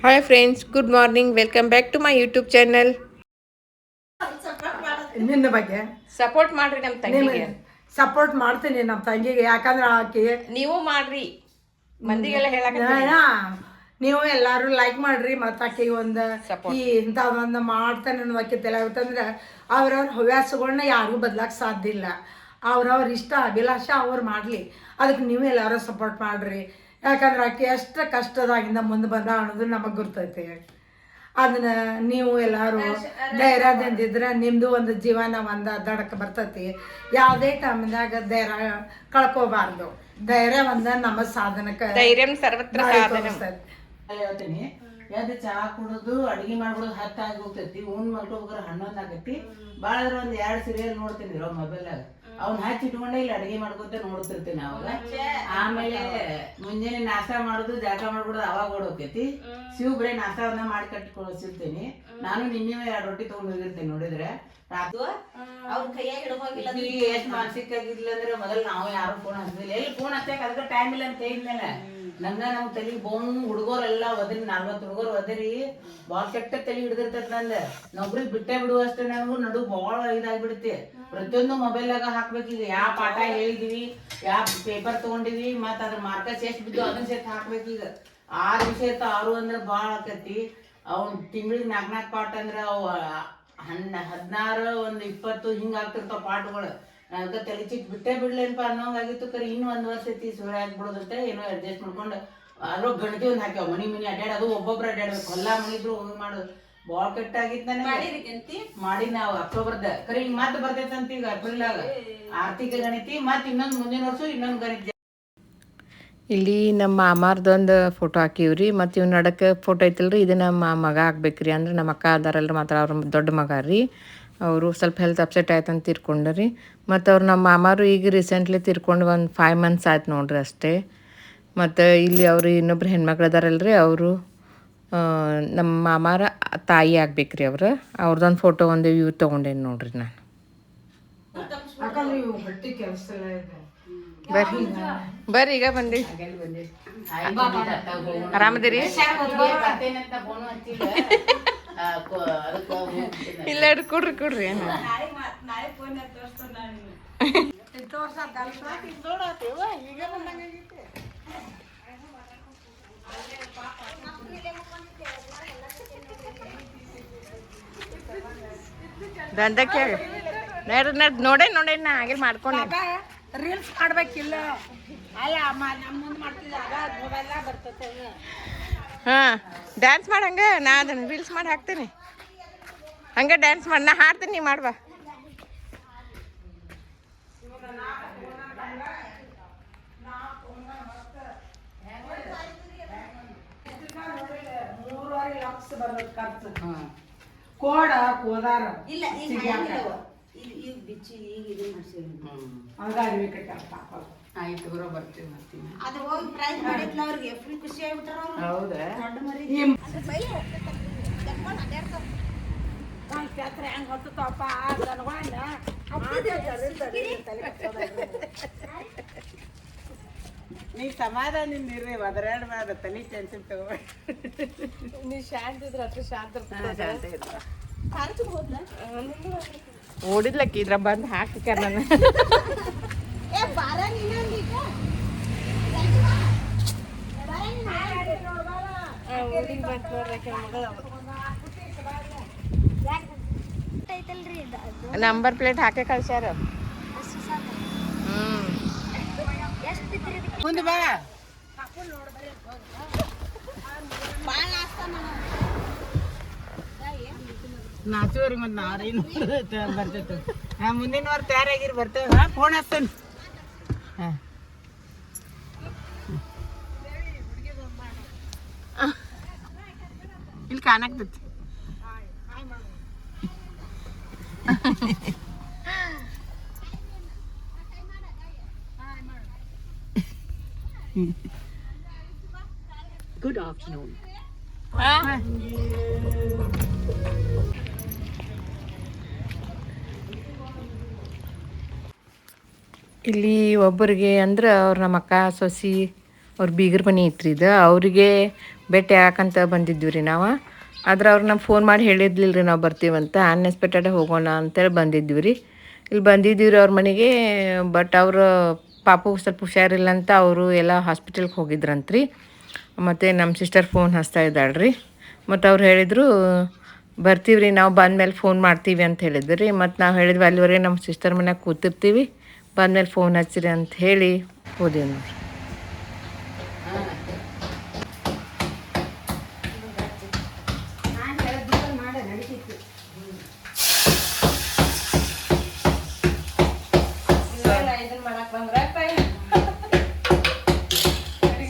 Hi friends, good morning. Welcome back to my YouTube channel. ನಿನ್ನ ಬಗ್ಗೆ support ಮಾಡ್ರಿ ನಮ್ಮ ತಂಗಿಗೆ. ಸಪೋರ್ಟ್ ಮಾಡ್ತೀನಿ ನಮ್ಮ ತಂಗಿಗೆ. ಯಾಕಂದ್ರೆ ಆಕಿ ನೀವು ಮಾಡ್ರಿ, ಮಂದಿಗೆಲ್ಲ ಹೇಳಕತ್ತೀನಿ. ನೀವು ಎಲ್ಲಾರು ಲೈಕ್ ಮಾಡ್ರಿ. ಮತ್ತು ಆಕೆಗೆ ಒಂದು Support. ಇಂಥದ್ದೊಂದು ಮಾಡ್ತಾನೆ ಅನ್ನೋದಕ್ಕೆ ಯಾಕಂದ್ರೆ ಅವ್ರವ್ರ ಹವ್ಯಾಸಗಳನ್ನ ಯಾರಿಗೂ ಬದಲಾಕ್ ಸಾಧ್ಯ ಇಲ್ಲ. ಅವ್ರವ್ರ ಇಷ್ಟ ಅಭಿಲಾಷ ಅವ್ರು ಮಾಡಲಿ, ಅದಕ್ಕೆ ನೀವು ಎಲ್ಲರೂ ಸಪೋರ್ಟ್ ಮಾಡ್ರಿ. ಯಾಕಂದ್ರೆ ಆಕೆ ಎಷ್ಟು ಕಷ್ಟದಾಗಿಂದ ಮುಂದೆ ಬಂದ ಅನ್ನೋದು ನಮಗೆ ಗೊತ್ತೈತಿ. ಅದನ್ನ ನೀವು ಎಲ್ಲರೂ ಧೈರ್ಯದಿಂದಿದ್ರೆ ನಿಮ್ಮದು ಒಂದು ಜೀವನ ಒಂದು ದಡಕ್ಕೆ ಬರ್ತೈತಿ. ಯಾವುದೇ ಟೈಮ್ದಾಗ ಧೈರ್ಯ ಕಳ್ಕೋಬಾರ್ದು. ಧೈರ್ಯ ಒಂದು ನಮ್ಮ ಸಾಧನಕ್ಕೆ ಧೈರ್ಯಂ ಸರ್ವತ್ರ ಸಾಧನಂ. ಹೇಳ್ತೀನಿ. ಎದ್ದು ಚಹಾ ಕುಡಿದು ಅಡಿಗೆ ಮಾಡ್ಬಿಡೋದು 10 ಆಗಿ ಹೋಗ್ತೈತಿ. ಉಣ್ ಮಲ್ಕೋಬೇಕಾರೆ 11 ಆಗೈತಿ. ಭಾಳ ಒಂದು 2 ಸೀರಿಯಲ್ ನೋಡ್ತೀನಿ ಮೊಬೈಲಾಗ. ಅವ್ನ ಹಚ್ಚಿ ಇಟ್ಕೊಂಡೆ ಇಲ್ಲಿ ಅಡಿಗೆ ಮಾಡ್ಕೊತ ನೋಡ್ತಿರ್ತೀನಿ. ಅವಾಗ ಆಮೇಲೆ ಮುಂಜಾನೆ ನಾಷ್ಟ ಮಾಡೋದು ಜಳಕ ಮಾಡ್ಬಿಡೋದು ಅವಾಗ ಓಡೋಕೈತಿ. ಶಿವ್ ಬರೀ ನಾಷ್ಟ ಒಂದ ಮಾಡಿ ಕಟ್ಟಿ ಕಳಿಸಿರ್ತೀನಿ. ನಾನು ನಿನ್ನೆ 2 ರೊಟ್ಟಿ ತಗೊಂಡ್ ಹೋಗಿರ್ತೀನಿ. ನೋಡಿದ್ರೆ ಎಷ್ಟು ಮಾನಸಿಕ ಆಗಿರ್ಲಿಲ್ಲ ಅಂದ್ರೆ ಮೊದಲು ನಾವು ಯಾರು ಫೋನ್ ಹಚ್ಚಿಲ್ಲ. ಎಲ್ಲಿ ಫೋನ್ ಹಚ್ಚಕ್ ಅದಕ್ಕೆ ಟೈಮ್ ಇಲ್ಲ ಅಂತ ಹೇಳಿದ್ಮೇಲೆ ನಮ್ ತಲೆ ಬೋಂಗ್ ಹುಡುಗರೆಲ್ಲ ಒದರಿ 40 ಹುಡುಗರು ಒದರಿ ಬಾಳ ಕೆಟ್ಟ ತಲೆ ಹಿಡಿದಿರ್ತೈತಿ. ನಂದ ನೊಬ್ರಿಗೆ ಬಿಟ್ಟೆ ಬಿಡುವಷ್ಟು ನನಗೂ ನಡು ಬಾಳ ಇದಾಗ್ಬಿಡುತ್ತೆ. ಪ್ರತಿಯೊಂದು ಮೊಬೈಲಾಗ ಹಾಕ್ಬೇಕೀಗ. ಯಾವ ಪಾಠ ಹೇಳಿದೀವಿ, ಯಾವ ಪೇಪರ್ ತಗೊಂಡಿವಿ, ಮತ್ತ ಅದ್ರ ಮಾರ್ಕಸ್ ಎಷ್ಟು ಬಿದ್ದು ಅದನ್ನ ಸೇರ್ತ ಹಾಕ್ಬೇಕೀಗ. 6 ವಿಷಯ 6 ಅಂದ್ರೆ ಬಾಳ ಆಕತಿ. ಅವ್ನ ತಿಂಗಳಿಗೆ 4 ಪಾಠ ಅಂದ್ರೆ ಅವು 16 ಒಂದು 20 ಹಿಂಗ ಆಗ್ತಿರ್ತಾವ ಪಾಠಗಳು. ಅದಕ್ಕೆ ತಲೆ ಚಿಟ್ ಬಿಟ್ಟೆ ಬಿಡ್ಲೇನಪ್ಪ ಅನ್ನೋಂಗಾಗಿತ್ತು. ಕರೆ ಇನ್ನು 1 ವರ್ಷ ಐತಿ ಸುಳ್ಳು ಹಾಕ್ಬಿಡೋದಂತೆ ಏನೋ ಅಡ್ಜಸ್ಟ್ ಮಾಡ್ಕೊಂಡು ಅದ್ರೊ ಗಣತಿ ಒಂದು ಹಾಕ್ಯಾವ. ಮನಿ ಅಡ್ಡಾಡೋದು ಒಬ್ಬೊಬ್ರು ಅಡ್ಡಾಡ್ಬೇಕು. ಹೊಲ ಮನಿದ್ರು ಹೋಗಿ ಮಾಡೋದು ಬಾಳ ಕೆಟ್ಟಾಗಿತ್ತು. ಮಾಡಿ ನಾವು ಅಕ್ಟೋಬರ್ದ ಕರೆ ಈಗ ಮತ್ತೆ ಬರ್ತೈತಂತ. ಈಗ ಏಪ್ರಿಲ್ನಾಗ ಆರ್ಥಿಕ ಗಣಿತಿ ಮತ್ತೆ ಇನ್ನೊಂದು ಮುಂದಿನ ವರ್ಷ ಇನ್ನೊಂದು ಗಣಿತ. ಇಲ್ಲಿ ನಮ್ಮ ಮಾಮಾರ್ದೊಂದು ಫೋಟೋ ಹಾಕಿವ್ರಿ. ಮತ್ತು ಇವ್ ನಡಕ್ಕೆ ಫೋಟೋ ಐತಿಲ್ರಿ, ಇದು ನಮ್ಮ ಮಗ ಹಾಕ್ಬೇಕ್ರಿ. ಅಂದ್ರೆ ನಮ್ಮ ಅಕ್ಕ ಅದಾರಲ್ರಿ, ಮಾತ್ರ ಅವ್ರ ದೊಡ್ಡ ಮಗ ರೀ. ಅವರು ಸ್ವಲ್ಪ ಹೆಲ್ತ್ ಅಪ್ಸೆಟ್ ಆಯ್ತಂತ ತೀರ್ಕೊಂಡ್ರಿ. ಮತ್ತು ಅವ್ರು ನಮ್ಮ ಮಾಮಾರು ಈಗ ರೀಸೆಂಟ್ಲಿ ತೀರ್ಕೊಂಡು ಒಂದು 5 months ಆಯ್ತು ನೋಡ್ರಿ ಅಷ್ಟೇ. ಮತ್ತು ಇಲ್ಲಿ ಅವರು ಇನ್ನೊಬ್ರು ಹೆಣ್ಮಕ್ಳು ಅದಾರಲ್ರಿ, ಅವರು ನಮ್ಮ ಮಾಮಾರ ತಾಯಿ ಆಗ್ಬೇಕ್ರಿ. ಅವ್ರದ್ದೊಂದು ಫೋಟೋ ಒಂದು ಇವು ತೊಗೊಂಡೇನಿ ನೋಡ್ರಿ ನಾನು. ಬರ್ರಿ ಈಗ ಬಂದಿ. ಆರಾಮದಿರಿ? ಇಲ್ಲ ಕೊಡ್ರಿ ಕೊಡ್ರಿ. ಏನು ದಂಡಕ್ಕೆ ನೋಡೇ ನಾ ಹಾಗೆ ಮಾಡ್ಕೊಂಡೆ. ರೀಲ್ಸ್ ಮಾಡ್ಬೇಕಿಲ್ಲ ಅಲ್ಲ ನಮ್ಮ ಮುಂದೆ ಮಾಡ್ತಿದ್ದಾಗ ಮೊಬೈಲ್ದಾಗ ಬರ್ತೈತೆ. ಹಾಂ, ಡ್ಯಾನ್ಸ್ ಮಾಡಿ ಹಂಗೆ ನಾ ಅದನ್ನು ರೀಲ್ಸ್ ಮಾಡಿ ಹಾಕ್ತೀನಿ. ಹಂಗೆ ಡ್ಯಾನ್ಸ್ ಮಾಡಿ ನಾ ಹಾಡ್ತೀನಿ, ನೀ ಮಾಡುವ. ಕೋಡ ಕೋದಾರ ಇಲ್ಲ ಆಯ್ತು ಬರೋ ಬರ್ತೀವಿ ಮಾಡ್ತೀನಿ. ಅದು ಹೋಗಿ ಪ್ರೈಸ್ ಮಾಡಿದ್ಲ ಅವ್ರಿಗೆ ಫುಲ್ ಖುಷಿ ಆಗ್ಬಿಟ್ಟಾರ ಅವ್ರು. ಹೌದಾ? ದೊಡ್ಡ ಮರಿ ಹೆಂಗ್ ಹೊತ್ತಪ್ಪ ನೀ ಸಮಾಧಾನದಿಂದ ಇರ್ರಿ, ಒದರಾಡ್ಬಾರ್ದು. ತಲೆ ಟೆನ್ಷನ್ ತಗೋಬೇಡ. ನೀ ಶಾಂತ ಇದ್ರೆ ಅಷ್ಟು ಶಾಂತ ಹೋದ್ಲ ಓಡಿದ್ಲಕ್ಕಿ ಇದ್ರ ಬಂದು ಹಾಕಿಕ್ಯಾರ ನಾನು. ಏ ಬಾರ ನೀನೀಗ ನಂಬರ್ ಪ್ಲೇಟ್ ಹಾಕಿ ಕಳ್ಸ್ಯಾರ. ಮುಂದೆ ಬಾ. ನಾಚುವರಿ ಮತ್ತೆ ನಾರೇನು ಬರ್ತೈತೆ. ಹಾಂ, ಮುಂದಿನ ವಾರ ತಯಾರಾಗಿರಿ, ಬರ್ತೇವೆ. ಹಾಂ, ಫೋನ್ ಹಚ್ತೇನೆ. ಹಾಂ, ಇಲ್ಲಿ ಕಾಣಾಕ್ತೈತಿ. Good afternoon. ಇಲ್ಲಿ ಒಬ್ಬರಿಗೆ ಅಂದ್ರೆ ಅವ್ರು ನಮ್ಮ ಅಕ್ಕ ಸೊಸಿ ಅವ್ರ ಬೀಗರ ಮನೆ ಇತ್ತು ಇದು, ಅವರಿಗೆ ಭೇಟಿ ಯಾಕಂತ ಬಂದಿದ್ವಿ ರೀ ನಾವು. ಆದ್ರೆ ಅವ್ರು ನಮ್ಗೆ ಫೋನ್ ಮಾಡಿ ಹೇಳಿರ್ಲಿಲ್ಲ ರೀ ನಾವು ಬರ್ತೀವಂತ. ಅನ್ಎಕ್ಸ್ಪೆಕ್ಟೆಡ್ ಹೋಗೋಣ ಅಂತೇಳಿ ಬಂದಿದ್ವಿ ರೀ. ಇಲ್ಲಿ ಬಂದಿದ್ದೀವಿ ರೀ ಅವ್ರ ಮನೆಗೆ. ಬಟ್ ಅವರು ಪಾಪು ಸ್ವಲ್ಪ ಹುಷಾರಿಲ್ಲ ಅಂತ ಅವರು ಎಲ್ಲ ಹಾಸ್ಪಿಟಲ್ಗೆ ಹೋಗಿದ್ರಂತ್ರಿ. ಮತ್ತು ನಮ್ಮ ಸಿಸ್ಟರ್ ಫೋನ್ ಹಚ್ತಾ ಇದ್ದಾಳೆ ರೀ. ಮತ್ತು ಅವ್ರು ಹೇಳಿದರು ಬರ್ತೀವಿ ರೀ, ನಾವು ಬಂದಮೇಲೆ ಫೋನ್ ಮಾಡ್ತೀವಿ ಅಂತ ಹೇಳಿದ್ರು ರೀ. ಮತ್ತು ನಾವು ಹೇಳಿದ್ವಿ ಅಲ್ಲಿವರೆಗೆ ನಮ್ಮ ಸಿಸ್ಟರ್ ಮನ್ಯಾಗ ಕೂತಿರ್ತೀವಿ, ಬಂದಮೇಲೆ ಫೋನ್ ಹಚ್ಚಿರಿ ಅಂತ ಹೇಳಿ ಹೋದೆವು ನೋಡ್ರಿ.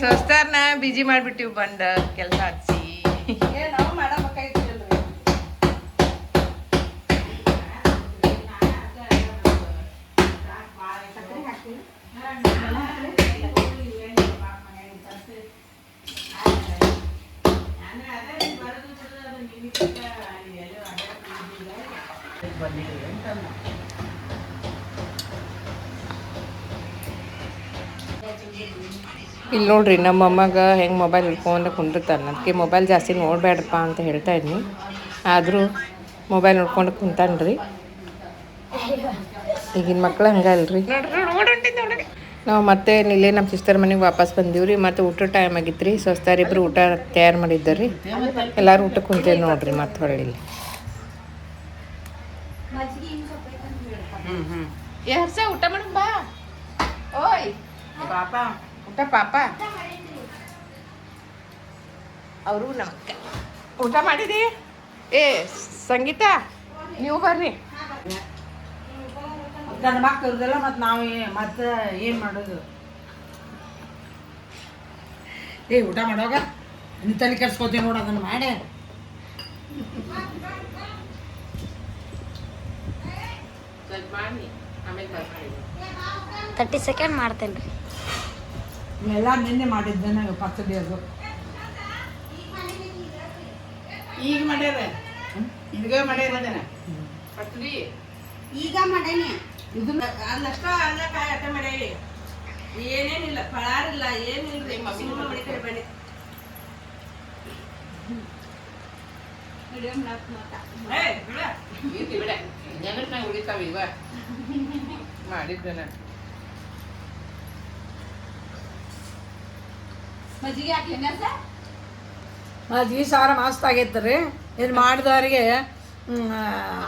ಸೋಸ್ತಾರನ್ನ ಬಿಜಿ ಮಾಡಿಬಿಟ್ಟಿವಿ ಬಂದು ಕೆಲಸ ಹಚ್ಚಿ. ನಾವು ಮಾಡಬೇಕಾಗಿತ್ತು. ಇಲ್ಲಿ ನೋಡ್ರಿ ನಮ್ಮ ಅಮ್ಮಗ ಹೆಂಗೆ ಮೊಬೈಲ್ ಹಿಡ್ಕೊಂಡು ಕುಂದಿರ್ತಾನೆ. ಅದಕ್ಕೆ ಮೊಬೈಲ್ ಜಾಸ್ತಿ ನೋಡಬೇಡಪ್ಪ ಅಂತ ಹೇಳ್ತಾ ಇದ್ನಿ, ಆದರೂ ಮೊಬೈಲ್ ನೋಡ್ಕೊಂಡು ಕುಂತಾನ್ರಿ. ಈಗಿನ ಮಕ್ಳು ಹಂಗಲ್ರಿ. ನಾವು ಮತ್ತೆ ಇಲ್ಲೇ ನಮ್ಮ ಸಿಸ್ಟರ್ ಮನೆಗೆ ವಾಪಸ್ ಬಂದೀವಿ ರೀ. ಮತ್ತು ಊಟ ಟೈಮ್ ಆಗಿತ್ತು ರೀ. ಸ್ವಸ್ತಾರಿಬ್ರು ಊಟ ತಯಾರು ಮಾಡಿದ್ದಾರೆ ರೀ. ಎಲ್ಲರೂ ಊಟಕ್ಕೆ ಕುಂತೇವೆ ನೋಡ್ರಿ. ಮತ್ತೆ ಹೊಳ್ಳಿಲ್ಲ ಹರ್ಸ ಊಟ ಮಾಡ ಬಾ. ಓಯ್ ಪಾಪ ಊಟ ಪಾಪ. ಅವರು ನಮಕ್ಕ ಊಟ ಮಾಡಿದಿ. ಏ ಸಂಗೀತ ನೀವು ಬರ್ರಿ. ನನ್ನ ಮಕ್ಕಳದೆಲ್ಲ ಮತ್ತು ನಾವು ಮತ್ತೆ ಏನು ಮಾಡೋದು? ಊಟ ಮಾಡೋವಾಗ ನೀನು ತಲೆ ಕೆಡ್ಸ್ಕೊತೀವಿ ನೋಡು, ಅದನ್ನು ಮಾಡಿ. 30 ಸೆಕೆಂಡ್ ಮಾಡ್ತೇನೆ ರೀ. ಎಲ್ಲ ನಿನ್ನೆ ಮಾಡಿದ್ದೇನೆ ಪಚ್ಚಡಿ. ಅದು ಈಗ ಮಾಡ್ಯಾರ, ಈಗ ಮಾಡ್ಯಾರ ಪತ್ರಿ. ಈಗ ಮಾಡೇನಿ. ಇದನ್ನ ಅಲ್ಲಷ್ಟ ಅಲ್ಲ ಕಾಯಿ ಅಟ್ಟ ಮಾಡ್ಯಾರಿ. ಏನೇನಿಲ್ಲ, ಫಳಾರಿಲ್ಲ, ಏನಿಲ್ಲ. ಮಮ್ಮಿ ಮನೆ ಕಡೆ ಬನ್ನಿ. ಬಿಡ ನೆನಪಿನಾಗ ಉಳಿತಾವ ಇವ ಮಾಡಿದ್ದೇನೆ. ಮಜ್ಜಿಗೆ ಹಾಕ್ಲೇನ ಸರ್? ಮಜ್ಜಿಗೆ ಸಾರ ಮಸ್ತ್ ಆಗೈತೆ ರೀ. ಇದು ಮಾಡಿದವ್ರಿಗೆ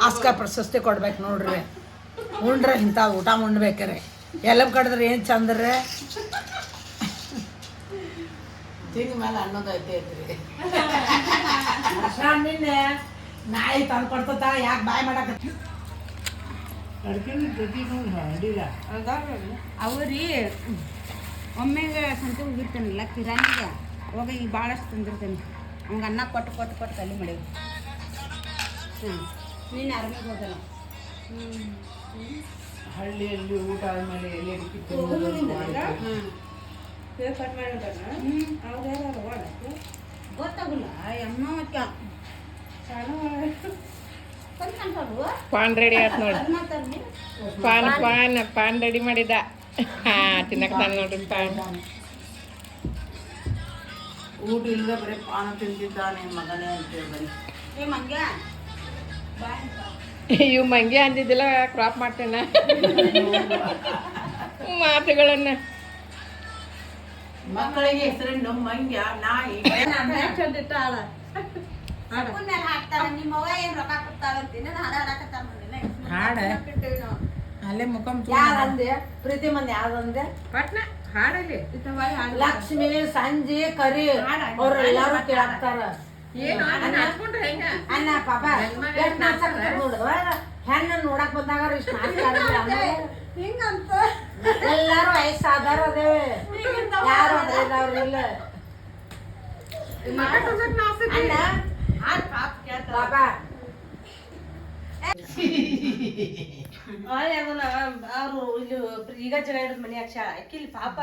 ಆಸ್ಕರ್ ಪ್ರಶಸ್ತಿ ಕೊಡ್ಬೇಕು ನೋಡ್ರಿ. ಉಂಡ್ರೆ ಇಂಥ ಊಟ ಉಣ್ಬೇಕ್ರಿ. ಎಲ್ಲ ಕಡಿದ್ರೆ ಏನು ಚಂದ್ರಿ. ತಿಂಗ ಮೇಲೆ ಅನ್ನೋದು ಐತೈತ್ರಿ. ನಿನ್ನೆ ನಾಯಿ ತಂದು ಕೊಡ್ತ ಯಾಕೆ ಬಾಯ್ ಮಾಡಕ್ಕೆ ಅವ್ರಿ ಒಮ್ಮೆಗೆ ಸಂತೆ ಹೋಗಿರ್ತಾನಲ್ಲ ಕಿರಾಣಿಗೆ, ಅವಾಗ ಈಗ ಭಾಳಷ್ಟು ತಂದಿರ್ತಾನೆ. ಅವಂಗೆ ಅನ್ನ ಕೊಟ್ಟು ಕೊಟ್ಟು ಕೊಟ್ಟು ಕಲಿ ಮಾಡೇವಿ. ನೀನು ಆರ್ಮಿಗೆ ಹೋಗಲ್ಲ. ಹಳ್ಳಿಯಲ್ಲಿ ಊಟ ಆದ್ಮೇಲೆ ಎಲೆ ಗೊತ್ತಾಗಲ್ಲ ಅಮ್ಮ ಮತ್ತೆ ಪಾನ್ ರೆಡಿ ಆಯ್ತು ನೋಡಿ. ಪಾನ್ ರೆಡಿ ಮಾಡಿದ. ತಿನ್ನಕ್ ನಾನು ನೋಡ್ರಿ ಪಾನ್. ಊಟ ಇಲ್ಲದೆ ಬರೀ ಪಾನ ತಿಂತಿದ್ದಾನೆ ಮಗನೇ ಅಂತೇಳಿ ಬರೀ. ಇವು ಮಂಗೆ ಅಂದಿದ್ದಿಲ್ಲ, ಕ್ರಾಪ್ ಮಾಡ್ತೇನೆ ಮಾತುಗಳನ್ನ. ಮಕ್ಕಳಿಗೆ ಹೆಸರಿನ ಮಂಗ್ಯ ನಾಯಿ ಹಾಕ್ತಾರ. ನಿಮ್ಮವ್ವ ಏನು ರೊಕ್ಕ ಕೊಡ್ತಾರಂತೀನಿ ಹಾಡ ಹಾಡಕತ್ತಾರ. ಹಾಡ ಅಲ್ಲೇ ಮುಖಂ ಯಾರಂದೆ? ಪ್ರೀತಿ ಮಂದಿ ಯಾವ್ದಂದೆ? ಪಟ್ನ ಹಾಡಲಿ. ಲಕ್ಷ್ಮಿ, ಸಂಜೆ, ಕರಿ ಅವ್ರೆಲ್ಲಾರು ಕೇಳ್ತಾರ. ಅನ್ನ ಪಾಪ ಎಷ್ಟು ನಾಚಕತ್ತಾರ ನೋಡು. ಹೆಣ್ಣ ನೋಡಕ್ ಬಂದಾಗ ಇಷ್ಟು ಹಿಂಗಂತ ಎಲ್ಲಾರು ವಯಸ್ಸಾದಾರ ಅದೇವೆ, ಯಾರು ಅದ್ರದವ್ರು ಇಲ್ಲ. ಪಾಪ ಅವ್ರು ಇಲ್ಲಿ ಈಗ ಜನ ಹಿಡಿದ್ ಮನ್ಯಾಗ ಶಾಳ ಆಕಿಲ್ ಪಾಪ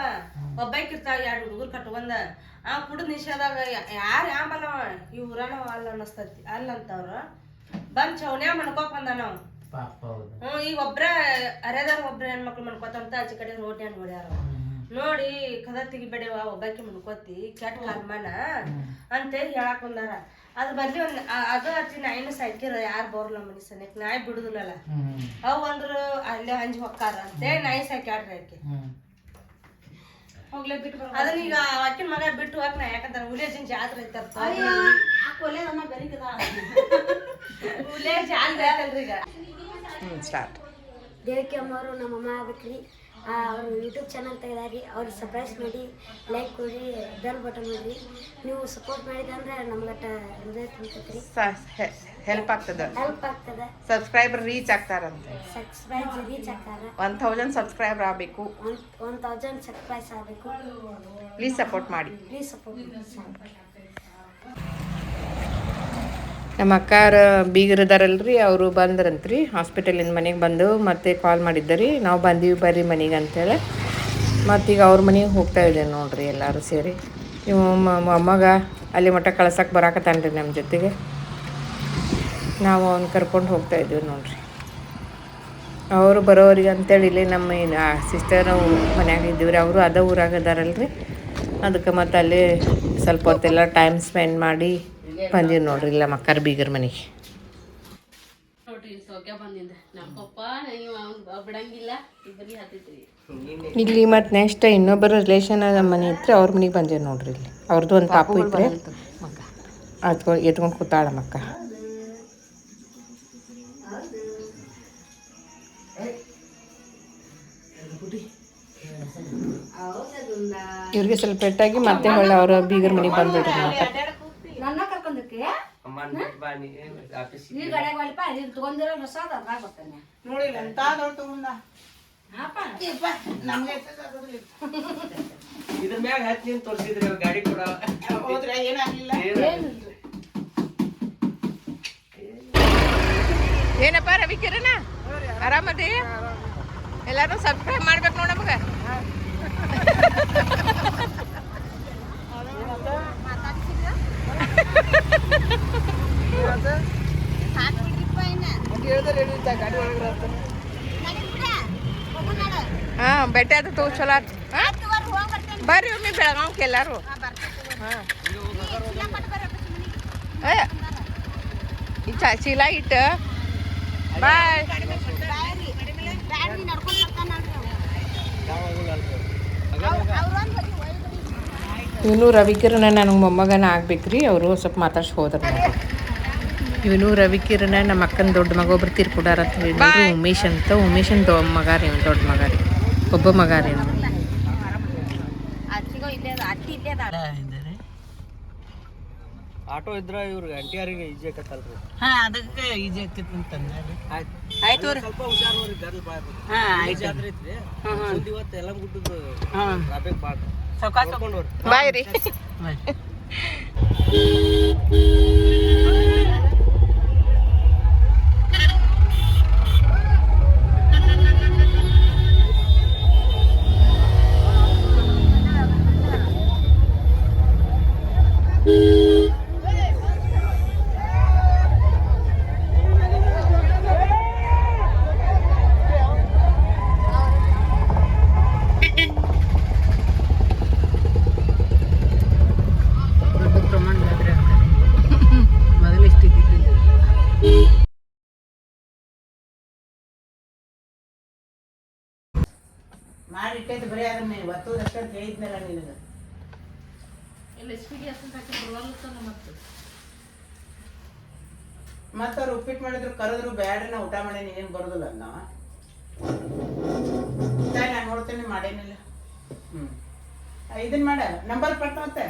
ಒಬ್ಬಾಕಿರ್ತಾವ 2 ಹುಡುಗರು ಕಟ್ಕೊಂಡ ಆ ಕುಡಿದ್ ನಿಷೇಧಾಗ ಯಾರು ಆಂಬಲ್ಲವ ಈ ಊರನವ ಅಲ್ಲ ಅನ್ನಸ್ತತಿ ಅಲ್ಲಂತವ್ರ ಬಂದ್ ಚೌನ್ಯಾ ಮನ್ಕೋಕ್ ಬಂದಾನವ್. ಈಗ ಒಬ್ರ ಅರೆದಾರ ಒಬ್ರ ಹೆಣ್ಮಕ್ಳು ಮನ್ಕೋತಂತ ಆಚೆ ಕಡೆ ರೋಟಿ ಹಣ್ಣು ಹೊಡ್ಯಾರ. ನೋಡಿ ಕದ ತೆಗಿಬೇಡವ ಒಬ್ಬಾಕಿ ಮುಡ್ಕೋತಿ ಕೆಟ್ಟ ಕರ್ಮನ ಅಂತೇಳಿ ಹೇಳಕ್ ಬಂದಾರ ಅದ್ರ ಬದ್ಲಿ ಒಂದ್ ಅದು ಹಚ್ಚಿ ನಾಯಿನ ಸಾಕಿರ ಯಾರು ಬರಲ್ಲ ಮನಿ ಸನಿಕ್ ನಾಯಿ ಬಿಡುದಿಲ್ಲಲ್ಲ ಅವ್ ಅಂದ್ರ ಅಲ್ಲೇ ಹಂಜಿ ಹೊಕ್ಕಾರ ಅಂತೇಳಿ ನಾಯಿ ಸಾಕ್ಯಾಡ್ರಿ ಆಕೆ ಅದನ್ನ ಈಗ ಆಕಿನ ಮಗ ಬಿಟ್ಟು ಹೋಗಕ್ ನಾ ಯಾಕಂತಾರ ಉಲೇಜಿನ ಜಾತ್ರೆ ಐತಾರ ಉಲೇ ಜಾತ್ರೆ ಐತಲ್ರಿ ಈಗ ಸ್ಟಾರ್ಟ್. ದೇವಕಿ ಅಮ್ಮವರು ನಮ್ಮ ಅಮ್ಮ ಆಗ್ಬೇಕ್ರಿ. ಅವರು ಯೂಟ್ಯೂಬ್ ಚಾನಲ್ ತೆಗ್ದಾರಿ. ಅವ್ರಿಗೆ ಸಬ್ಸ್ಕ್ರೈಬ್ ಮಾಡಿ, ಲೈಕ್ ಕೊಡ್ರಿ, ಬೆಲ್ ಬಟನ್ ನೋಡ್ರಿ. ನೀವು ಸಪೋರ್ಟ್ ಮಾಡಿದ್ರೆ ನಮ್ಗಟ್ಟ ಹೃದಯ ತುಂಬತೈತ್ರಿ, ಹೆಲ್ಪ್ ಆಗ್ತದ, ಸಬ್ಸ್ಕ್ರೈಬರ್ ರೀಚ್ ಆಗ್ತಾರಂತೆ. ರೀಚ್ ಆಗ್ತಾರ. 1000 ಸಬ್ಸ್ಕ್ರೈಬರ್ ಆಗಬೇಕು. 1000 ಸಬ್ಸ್ಕ್ರೈಬ್ ಆಗಬೇಕು. ಪ್ಲೀಸ್ ಸಪೋರ್ಟ್ ಮಾಡಿ. ನಮ್ಮ ಅಕ್ಕಾರ ಬೀಗರದಾರಲ್ರಿ, ಅವರು ಬಂದ್ರಂತ್ರಿ ಹಾಸ್ಪಿಟಲಿಂದ ಮನೆಗೆ ಬಂದು ಮತ್ತೆ ಕಾಲ್ ಮಾಡಿದ್ದರಿ, ನಾವು ಬಂದೀವಿ ಬರ್ರಿ ಮನೆಗೆ ಅಂತೇಳಿ. ಮತ್ತೀಗ ಅವ್ರ ಮನೆಗೆ ಹೋಗ್ತಾ ಇದ್ದೇವೆ ನೋಡ್ರಿ ಎಲ್ಲರೂ ಸೇರಿ. ಇವು ಮೊಮ್ಮಗ ಅಲ್ಲಿ ಮಟ್ಟ ಕಳ್ಸಕ್ಕೆ ಬರಾಕತ್ತಾನ್ರಿ ನಮ್ಮ ಜೊತೆಗೆ. ನಾವು ಅವ್ನ ಕರ್ಕೊಂಡು ಹೋಗ್ತಾ ಇದ್ದೀವಿ ನೋಡ್ರಿ. ಅವರು ಬರೋರಿಗೆ ಅಂತೇಳಿ ಇಲ್ಲಿ ನಮ್ಮ ಸಿಸ್ಟರ್ ಮನ್ಯಾಗ ಇದ್ದೀವಿ ರೀ. ಅವರು ಅದ ಊರಾಗ ಅದಾರಲ್ರಿ, ಅದಕ್ಕೆ ಮತ್ತೆ ಅಲ್ಲಿ ಸ್ವಲ್ಪ ಹೊತ್ತೆಲ್ಲ ಟೈಮ್ ಸ್ಪೆಂಡ್ ಮಾಡಿ ಬಂದೀವಿ ನೋಡ್ರಿ ಇಲ್ಲ ಮಕ್ಕರ ಬೀಗರ ಮನೆಗೆ. ಇಲ್ಲಿ ಮತ್ತು ನೆಕ್ಸ್ಟ್ ಇನ್ನೊಬ್ಬರ ರಿಲೇಷನ್ ಮನೆ ಇತ್ತು, ಅವ್ರ ಮನೆಗೆ ಬಂದೀವಿ ನೋಡ್ರಿ. ಇಲ್ಲಿ ಅವ್ರದ್ದು ಒಂದು ಪಾಪು ಇತ್ತು, ಎತ್ಕೊಂಡು ಕೂತಾಳ ಮಕ್ಕ. ಇವ್ರಿಗೆ ಸ್ವಲ್ಪ ಪೆಟ್ಟಾಗಿ ಮತ್ತೆ ಹೊಳ್ಳಿ ಅವರ ಬೀಗರ ಮನೆಗೆ ಬಂದ್ಬಿಡ್ರಿ ಮಕ್ಕ. ನನ್ನ ಕರ್ಕೊಂಡಕ್ಕೆ ಈ ಗಡೆ ಒಳಪ ಇದು ತಗೊಂಡಿರೋ ರಸ ಬರ್ತಾನೆ ನೋಡಿಲ್ಲ ಎಂತ ದೊಡ್ಡ ತಗೊಂಡ ಇದ್ರ ಮ್ಯಾಗ ಹತ್ತಿ ನಿಂತ ತೋರಿಸಿದ್ರಿ ಗಾಡಿ ಕೂಡ ಹೋದ್ರೆ ಏನಾಗ್ಲಿಲ್ಲ. ಏನಪ್ಪ ರವಿಕಿರಣ, ಆರಾಮದಿ? ಎಲ್ಲಾರು ಸಬ್ಸ್ಕ್ರೈಬ್ ಮಾಡ್ಬೇಕು ನೋಡ ನಮಗ. ಹಾಂ ಬೆಟ್ಟ ಅದು ತಗೋ ಚಲೋ ಆಯ್ತು. ಬರ್ರಿ ಒಮ್ಮೆ ಬೆಳಗಾವ್ಕೆ ಎಲ್ಲಾರು. ಹಾಂ ಚೀಲ ಇಟ್ಟು ಬಾಯ್. ಇವನು ರವಿಕಿರಣ ನನಗೆ ಮೊಮ್ಮಗನ ಆಗ್ಬೇಕ್ರಿ. ಅವರು ಸ್ವಲ್ಪ ಮಾತಾಡ್ಸಿ ಹೋದ್ರ. ಇವನು ರವಿಕಿರಣ ನಮ್ಮ ಅಕ್ಕನ ದೊಡ್ಡ ಮಗ ಒಬ್ರು ತೀರ್ಕೊಡಾರ ಅಂತ ಹೇಳಿದ್ರು, ಉಮೇಶ್ ಅಂತ. ಉಮೇಶನ್ ಮಗ ರೀ, ಇವ್ನು ದೊಡ್ಡ ಮಗ ರೀ, ಒಬ್ಬ ಮಗ ರೀ. ಆಟೋ ಇದ್ರ ಇವ್ರಿಗೆ ಅಂಟಿಯಾರಿಗೆ ಈಜಿ ಆಕತ್ತಲ್ರಿ. ಹಾ ಅದಕ್ಕೆ ಈಜಿ ಆಕೈತಿ ಅಂತಂದ. ಆಯ್ತು ಸ್ವಲ್ಪ ಹುಷಾರ್ ನೋಡ್ರಿ, ಗರ್ಲ್ ಬಾಯ್. ಹಾ ಆಯ್ತು ಜಾತ್ರೆ ಐತ್ರಿ ಇವತ್ತು ಎಲ್ಲ ಗುಡ್ಡದ ಟ್ರಾಫಿಕ್ ಬಾಳ ಬಾಯ್ ರೀ. ಮಾಡಿಟ್ಟೈತೆ ಬರೀ ಅದನ್ನ ಒತ್ತುದಷ್ಟೇ ಅಂತ ಹೇಳಿದ್ನಲ್ಲ ನಿನಗೆ. ಮತ್ತೆ ಅವ್ರು ಉಪ್ಪಿಟ್ಟು ಮಾಡಿದ್ರು ಕರೆದ್ರು ಬ್ಯಾಡ್ರಿ ನಾ ಊಟ ಮಾಡಿ ನೀನೇನು ಬರೋದಿಲ್ಲ ನಾವ. ನಾನು ನೋಡ್ತೇನೆ ಮಾಡೇನಿಲ್ಲ. ಇದನ್ನ ಮಾಡ ನಂಬರ್ ಪಟ್ಟ ಮತ್ತೆ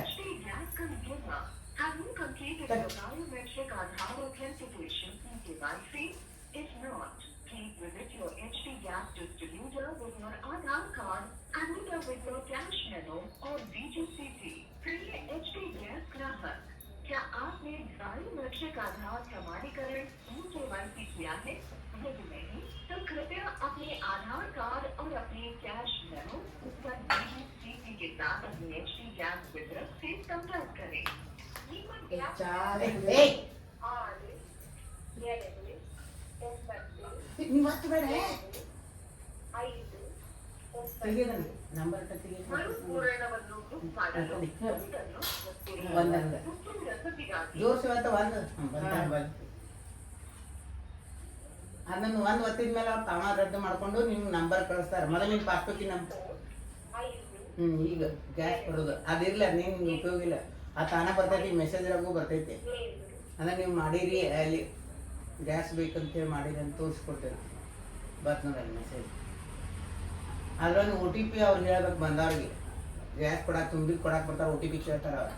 Please visit your HP gas distributor with your Aadhaar card and either with your cash memo or BGCP. प्रिय HP गैस ग्राहक, क्या आपने बायोमेट्रिक आधार प्रमाणीकरण (KYC) किया है? यदि नहीं, तो कृपया अपने आधार कार्ड और अपने कैश मेमो पर BGCP के साथ अपने HP गैस वितरक से संपर्क करें. ತೆಗಿಯೋದನ್ನ ನಂಬರ್ ತೆಗಿ ಮರುಪೂರಣವನ್ನು ಬುಕ್ ಮಾಡಲು ಒಂದನ್ನು ಒತ್ತಿರಿ. ಒಂದಂದ ಜೋರ್ಸಿ ಇವತ್ತು ಒಂದು ಅದನ್ನು ಒಂದು ಒತ್ತಿದ ಮೇಲೆ ಅವ್ರು ತಾವ ರದ್ದು ಮಾಡ್ಕೊಂಡು ನಿಮ್ಗೆ ನಂಬರ್ ಕಳಿಸ್ತಾರೆ. ಮೊದಲು ನಿಮ್ಮ ಪಾಸ್ಬುಕ್ಕಿನ ನಂಬರ್ ಈಗ ಗ್ಯಾಸ್ ಬರೋದು ಅದಿರಲ್ಲ, ನೀನು ನಿಮ್ಗೆ ಉಪಯೋಗ ಇಲ್ಲ. ಆ ತಾನ ಬರ್ತೈತಿ, ಮೆಸೇಜ್ರಾಗೂ ಬರ್ತೈತಿ. ಅಂದ್ರೆ ನೀವು ಮಾಡಿರಿ ಅಲ್ಲಿ ಗ್ಯಾಸ್ ಬೇಕಂತೇಳಿ ಮಾಡಿರಿ ಅಂತ ತೋರಿಸ್ಕೊಡ್ತೇವೆ. ಬರ್ತದೆ ನೋಡಿ ಮೆಸೇಜ್. ಅದ್ರಲ್ಲಿ OTP ಅವ್ರು ಹೇಳ್ಬೇಕು ಬಂದವ್ರಿಗೆ. ಗ್ಯಾಸ್ ತುಂಬಿ ಕೊಡಕ್ಕೆ ಬರ್ತಾರೆ, OTP ಕೇಳ್ತಾರೆ ಅವ್ರು.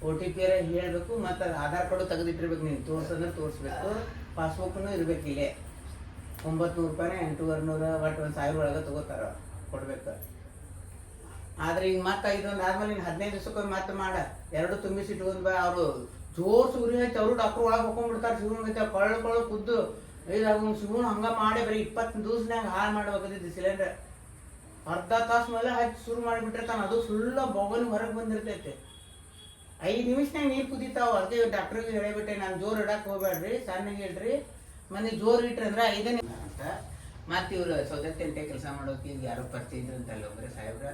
OTP ಹೇಳಬೇಕು. ಮತ್ತು ಅದು ಆಧಾರ್ ಕಾರ್ಡು ತೆಗೆದಿಟ್ಟಿರ್ಬೇಕು. ನೀನು ತೋರಿಸಂದ್ರೆ ತೋರಿಸ್ಬೇಕು. ಪಾಸ್ಬುಕ್ನು ಇರ್ಬೇಕು. ಇಲ್ಲೇ 900 ರೂಪಾಯಿನ 800 ಒಟ್ಟು 1000 ಒಳಗೆ ತೊಗೋತಾರ ಕೊಡ್ಬೇಕು. ಆದ್ರೆ ಈಗ ಮತ್ತೆ ಇದೊಂದು ಆದ್ಮೇಲೆ ನೀನು 15 ದಿವ್ಸಕ್ಕೊಮ್ಮೆ ಮತ್ತೆ ಮಾಡ 2 ತುಂಬಿಸಿಟ್ಕೊಂಡ್ ಬಾ. ಅವರು ಜೋರ್ ಸುರಿ ಹಚ್ಚಿ ಅವರು ಡಾಕ್ಟ್ರ್ ಒಳಗೆ ಹೋಗ್ಕೊಂಡ್ಬಿಡ್ತಾರೆ. ಶಿವನ ಕೊಳ್ಳ ಕುದ್ದು ಇದಾಗ ಶಿವನ ಹಂಗೆ ಮಾಡಿ ಬರೀ 20 ದಿವ್ಸನಾಗ ಹಾಳು ಮಾಡ್ಬೇಕಾದಿದ್ದು ಸಿಲಿಂಡರ್. ಅರ್ಧ ತಾಸು ಮೇಲೆ ಹಚ್ಚಿ ಶುರು ಮಾಡಿಬಿಟ್ಟಿರ್ತಾನೆ. ಅದು ಸುಳ್ಳ ಬೊಗಲ್ ಹೊರಗೆ ಬಂದಿರ್ತೈತೆ. 5 ನಿಮಿಷನಾಗ ನೀರು ಕುದೀತಾವ. ಅದಕ್ಕೆ ಡಾಕ್ಟ್ರಿಗೆ ಹೇಳಿಬಿಟ್ಟೆ, ನಾನು ಜೋರು ಇಡಕ್ಕೆ ಹೋಗ್ಬೇಡ್ರಿ, ಸಣ್ಣಗೆ ಇಡ್ರಿ. ಮನೆ ಜೋರು ಇಟ್ರಿ ಅಂದ್ರೆ 5 ಅಂತ. ಮತ್ತು ಇವರು ಸೌದತ್ತಂಟೆ ಕೆಲಸ ಮಾಡೋಕೆ ಯಾರೋ ಪರಿಚಯ ಇದ್ರಂತಲ್ಲ ಒಬ್ಬರೇ ಸಾಹೇಬ್ರ,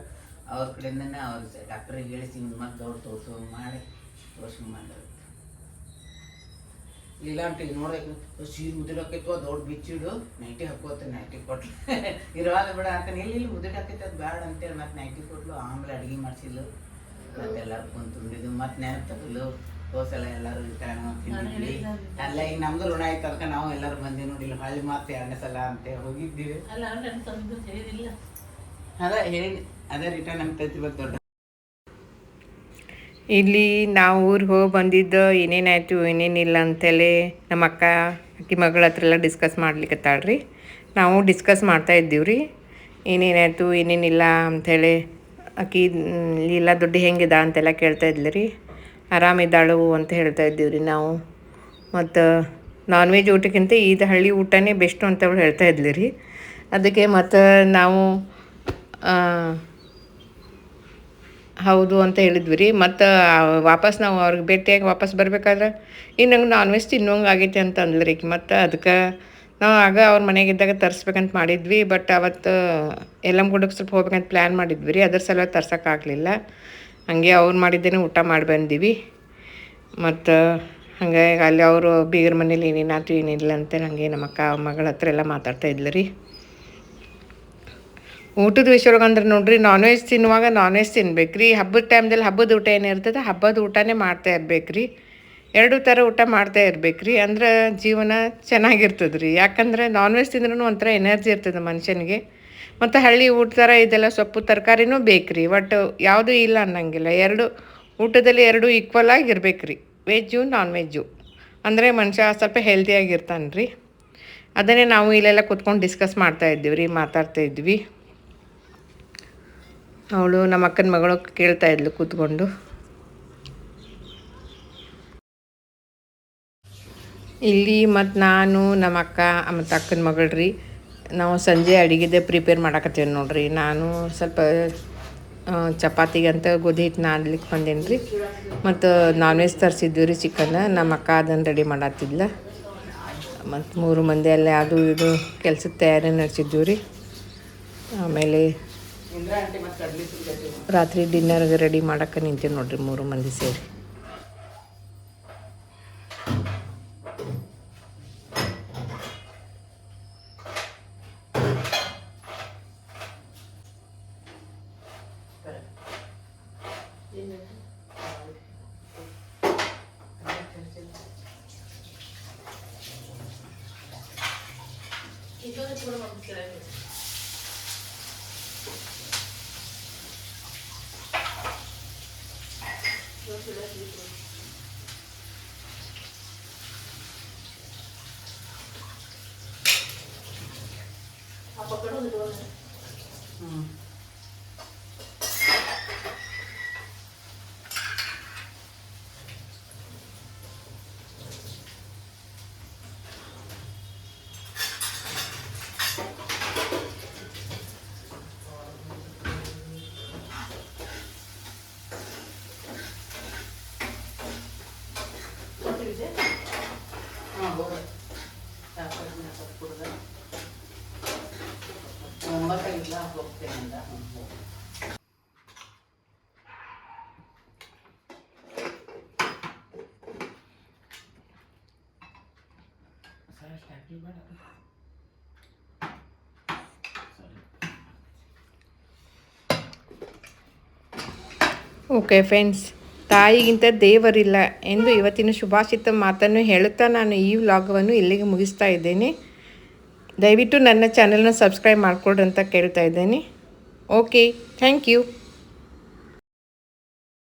ಅವ್ರ ಕಡೆಯಿಂದನೇ ಅವ್ರು ಡಾಕ್ಟ್ರಿಗೆ ಹೇಳಿಸಿ ಮತ್ತೆ ದೊಡ್ಡ ತೋರಿಸೋ ಮಾಡಿ ಮಾಡಿದ್ರು. ಇಲ್ಲ ಅಂತ ಈಗ ನೋಡಬೇಕು ಸೀರೆ ಮುದುಡಾಕೈತೋ ದೊಡ್ಡ ಬಿಚ್ಚಿಡು ನೈಟಿ ಹಾಕೋತ ನೈಟಿ ಕೊಟ್ಲು ಇರುವಾಗ ಬಿಡ ಹಾಕೊಂಡು ಇಲ್ಲಿ ಮುದುಡಾಕೈತೆ ಅದು ಬೇಡ ಅಂತೇಳಿ ಮತ್ತೆ ನೈಟಿ ಕೊಟ್ಲು. ಆಮೇಲೆ ಅಡುಗೆ ಮಾಡಿಸಿದ್ಲು. ಮತ್ತೆ ಎಲ್ಲರೂ ಕುಂತು ಉಂಡಿದ್ದು ಮತ್ತೆ ನೆನಪು ತಗಲು ಹೋಸಲ ಎಲ್ಲರೂ ತಿಂದಿದ್ವಿ. ಅಲ್ಲ ಈಗ ನಮ್ದು ಋಣ ಆಯ್ತು. ಅದಕ್ಕೆ ನಾವು ಎಲ್ಲರೂ ಬಂದೀವಿ ನೋಡಿಲ್ಲ ಹಳ್ಳಿ ಮತ್ತೆ 2ನೇ ಸಲ ಅಂತ ಹೋಗಿದ್ದೀವಿ. ಅದೇ ರಿಟರ್ನ್ ಆಗ್ತೈತಿ ಇವತ್ತು ದೊಡ್ಡ. ಇಲ್ಲಿ ನಾವು ಊರಿಗೆ ಹೋಗಿ ಬಂದಿದ್ದು ಏನೇನಾಯಿತು ಏನೇನಿಲ್ಲ ಅಂತೇಳಿ ನಮ್ಮ ಅಕ್ಕಿ ಮಗಳ ಹತ್ರ ಎಲ್ಲ ಡಿಸ್ಕಸ್ ಮಾಡ್ಲಿಕ್ಕತ್ತಾಳ್ರಿ. ನಾವು ಡಿಸ್ಕಸ್ ಮಾಡ್ತಾಯಿದ್ದೀವಿ ರೀ, ಏನೇನಾಯಿತು ಏನೇನಿಲ್ಲ ಅಂಥೇಳಿ. ಆಕಿ ಇಲ್ಲ ದುಡ್ಡು ಹೆಂಗಿದೆ ಅಂತೆಲ್ಲ ಕೇಳ್ತಾ ಇದ್ಲಿ ರೀ. ಆರಾಮಿದ್ದಾಳು ಅಂತ ಹೇಳ್ತಾ ಇದ್ದೀವಿ ರೀ ನಾವು. ಮತ್ತು ನಾನ್ ವೆಜ್ ಊಟಕ್ಕಿಂತ ಇದು ಹಳ್ಳಿ ಊಟನೇ ಬೆಸ್ಟು ಅಂತ ಅವಳು ಹೇಳ್ತಾ ಇದ್ಲಿ ರೀ. ಅದಕ್ಕೆ ಮತ್ತು ನಾವು ಹೌದು ಅಂತ ಹೇಳಿದ್ವಿ ರೀ. ಮತ್ತು ವಾಪಸ್ ನಾವು ಅವ್ರಿಗೆ ಭೇಟಿಯಾಗಿ ವಾಪಸ್ ಬರ್ಬೇಕಾದ್ರೆ ನಂಗೆ ನಾನ್ ವೆಜ್ ತಿನ್ನೋಂಗೆ ಆಗೈತೆ ಅಂತ ಅಂದ್ಲಿ ರೀ. ಮತ್ತು ಅದಕ್ಕೆ ನಾವು ಆಗ ಅವ್ರ ಮನೆಗಿದ್ದಾಗ ತರಿಸ್ಬೇಕಂತ ಮಾಡಿದ್ವಿ. ಬಟ್ ಅವತ್ತು ಯಲ್ಲಮ್ಮಗುಡ್ಡಕ್ಕೆ ಸ್ವಲ್ಪ ಹೋಗ್ಬೇಕಂತ ಪ್ಲ್ಯಾನ್ ಮಾಡಿದ್ವಿ ರೀ. ಅದ್ರ ಸಲುವಾಗಿ ತರ್ಸೋಕ್ಕಾಗಲಿಲ್ಲ. ಹಾಗೆ ಅವ್ರು ಮಾಡಿದ್ದೇನೆ ಊಟ ಮಾಡಿ ಬಂದೀವಿ. ಮತ್ತು ಹಾಗಾಗಿ ಅಲ್ಲಿ ಅವರು ಬೀಗರ ಮನೇಲಿ ಏನೇನಾಯ್ತು ಏನಿಲ್ಲ ಅಂತೇಳಿ ಹಾಗೆ ನಮ್ಮ ಅಕ್ಕ ಮಗಳ ಹತ್ರ ಎಲ್ಲ ಮಾತಾಡ್ತಾ ಇದ್ಲು ರೀ. ಊಟದ ವಿಷಯೊಳಗೆ ಅಂದ್ರೆ ನೋಡ್ರಿ, ನಾನ್ ವೆಜ್ ತಿನ್ನುವಾಗ ನಾನ್ ವೆಜ್ ತಿನ್ಬೇಕು ರೀ. ಹಬ್ಬದ ಟೈಮ್ದಲ್ಲಿ ಹಬ್ಬದ ಊಟ ಏನಿರ್ತದೆ ಹಬ್ಬದ ಊಟನೇ ಮಾಡ್ತಾ ಇರ್ಬೇಕು ರೀ. 2 ಥರ ಊಟ ಮಾಡ್ತಾ ಇರ್ಬೇಕು ರೀ. ಅಂದ್ರೆ ಜೀವನ ಚೆನ್ನಾಗಿರ್ತದೆ ರೀ. ಯಾಕಂದರೆ ನಾನ್ ವೆಜ್ ತಿಂದ್ರೂ ಒಂಥರ ಎನರ್ಜಿ ಇರ್ತದೆ ಮನುಷ್ಯನಿಗೆ. ಮತ್ತು ಹಳ್ಳಿ ಊಟ ಥರ ಇದೆಲ್ಲ ಸೊಪ್ಪು ತರಕಾರಿನೂ ಬೇಕು ರೀ. ಬಟ್ ಯಾವುದೂ ಇಲ್ಲ ಅನ್ನಂಗಿಲ್ಲ. 2 ಊಟದಲ್ಲಿ 2 ಈಕ್ವಲ್ ಆಗಿರ್ಬೇಕು ರೀ, ವೆಜ್ಜು ನಾನ್ ವೆಜ್ಜು. ಅಂದರೆ ಮನುಷ್ಯ ಸ್ವಲ್ಪ ಹೆಲ್ತಿಯಾಗಿರ್ತಾನೆ ರೀ. ಅದನ್ನೇ ನಾವು ಇಲ್ಲೆಲ್ಲ ಕೂತ್ಕೊಂಡು ಡಿಸ್ಕಸ್ ಮಾಡ್ತಾಯಿದ್ದೀವಿ ರೀ, ಮಾತಾಡ್ತಾಯಿದ್ವಿ. ಅವಳು ನಮ್ಮ ಅಕ್ಕನ ಮಗಳು ಕೇಳ್ತಾ ಇದ್ಲು ಕೂತ್ಕೊಂಡು. ಇಲ್ಲಿ ಮತ್ತು ನಾನು ನಮ್ಮ ಅಕ್ಕ ಮತ್ತು ಅಕ್ಕನ ಮಗಳು ರೀ, ನಾವು ಸಂಜೆ ಅಡುಗೆದೆ ಪ್ರಿಪೇರ್ ಮಾಡಾಕತ್ತೀವಿ ನೋಡ್ರಿ. ನಾನು ಸ್ವಲ್ಪ ಚಪಾತಿಗಂತ ಗೋಧಿ ಹಿಟ್ಟು ನಾದ್ಲಿಕ್ಕೆ ಬಂದೇನಿ ರೀ. ಮತ್ತು ನಾನ್ ವೆಜ್ ತರಿಸಿದ್ವಿ ರೀ, ಚಿಕನ್. ನಮ್ಮ ಅಕ್ಕ ಅದನ್ನು ರೆಡಿ ಮಾಡತ್ತಿದ್ಲ. ಮತ್ತು 3 ಮಂದಿ ಅಲ್ಲೇ ಅದು ಇದು ಕೆಲ್ಸಕ್ಕೆ ತಯಾರಿ ನಡೆಸಿದ್ವಿ ರೀ. ಆಮೇಲೆ ರಾತ್ರಿ ಡಿನ್ನರ್ಗೆ ರೆಡಿ ಮಾಡೋಕೆ ನಿಂತೀವಿ ನೋಡ್ರಿ 3 ಮಂದಿ ಸೇರಿ. ಒಂಬತ್ತೈದು ಹೇಳಿಲ್ಲ ಹೋಗ್ತೇನೆ ಅಂತ. ಓಕೆ ಫ್ರೆಂಡ್ಸ್, ತಾಯಿಗಿಂತ ದೇವರಿಲ್ಲ ಎಂದು ಇವತ್ತಿನ ಶುಭಾಷಿತ ಮಾತನ್ನು ಹೇಳುತ್ತಾ ನಾನು ಈ ವ್ಲಾಗವನ್ನು ಇಲ್ಲಿಗೆ ಮುಗಿಸ್ತಾ ಇದ್ದೇನೆ. ದಯವಿಟ್ಟು ನನ್ನ ಚಾನಲ್ನ ಸಬ್ಸ್ಕ್ರೈಬ್ ಮಾಡಿಕೊಡ್ರಿ ಅಂತ ಕೇಳ್ತಾ ಇದ್ದೇನೆ. Okay, thank you.